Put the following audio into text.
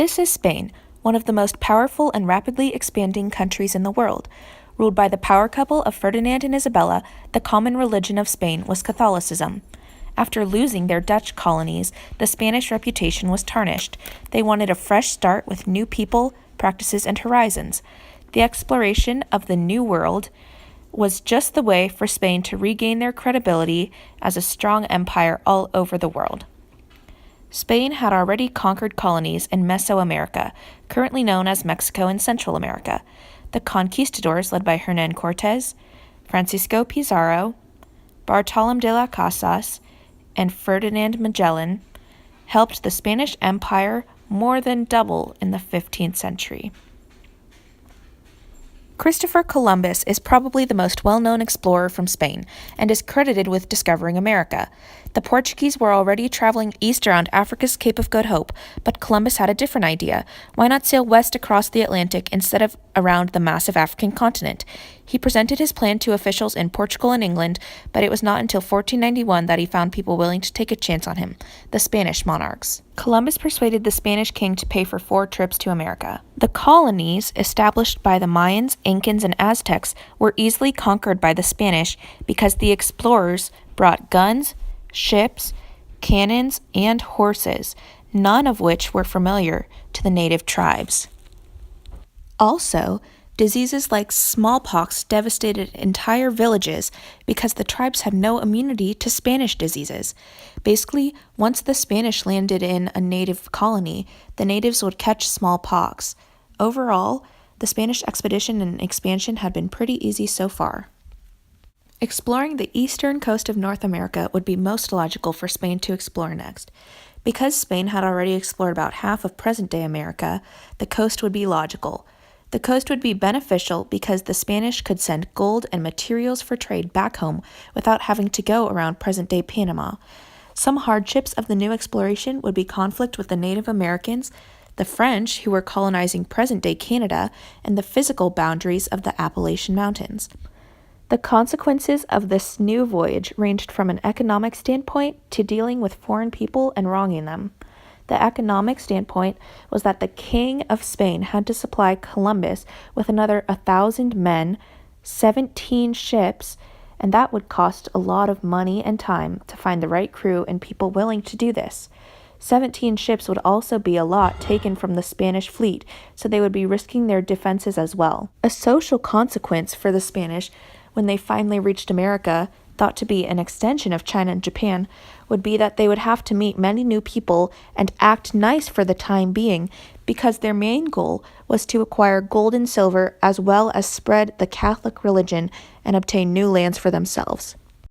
This is Spain, one of the most powerful and rapidly expanding countries in the world. Ruled by the power couple of Ferdinand and Isabella, the common religion of Spain was Catholicism. After losing their Dutch colonies, the Spanish reputation was tarnished. They wanted a fresh start with new people, practices, and horizons. The exploration of the New World was just the way for Spain to regain their credibility as a strong empire all over the world. Spain had already conquered colonies in Mesoamerica, currently known as Mexico and Central America. The conquistadors led by Hernán Cortés, Francisco Pizarro, Bartolomé de las Casas, and Ferdinand Magellan helped the Spanish Empire more than double in the 15th century. Christopher Columbus is probably the most well-known explorer from Spain and is credited with discovering America. The Portuguese were already traveling east around Africa's Cape of Good Hope, but Columbus had a different idea. Why not sail west across the Atlantic instead of around the massive African continent? He presented his plan to officials in Portugal and England, but it was not until 1491 that he found people willing to take a chance on him, the Spanish monarchs. Columbus persuaded the Spanish king to pay for 4 trips to America. The colonies, established by the Mayans, Incans, and Aztecs, were easily conquered by the Spanish because the explorers brought guns, ships, cannons, and horses, none of which were familiar to the native tribes. Also, diseases like smallpox devastated entire villages because the tribes had no immunity to Spanish diseases. Basically, once the Spanish landed in a native colony, the natives would catch smallpox. Overall, the Spanish expedition and expansion had been pretty easy so far. Exploring the eastern coast of North America would be most logical for Spain to explore next. Because Spain had already explored about half of present-day America, the coast would be logical. The coast would be beneficial because the Spanish could send gold and materials for trade back home without having to go around present-day Panama. Some hardships of the new exploration would be conflict with the Native Americans, the French, who were colonizing present-day Canada, and the physical boundaries of the Appalachian Mountains. The consequences of this new voyage ranged from an economic standpoint to dealing with foreign people and wronging them. The economic standpoint was that the King of Spain had to supply Columbus with another 1,000 men, 17 ships, and that would cost a lot of money and time to find the right crew and people willing to do this. 17 ships would also be a lot taken from the Spanish fleet, so they would be risking their defenses as well. A social consequence for the Spanish when they finally reached America, thought to be an extension of China and Japan, would be that they would have to meet many new people and act nice for the time being, because their main goal was to acquire gold and silver as well as spread the Catholic religion and obtain new lands for themselves.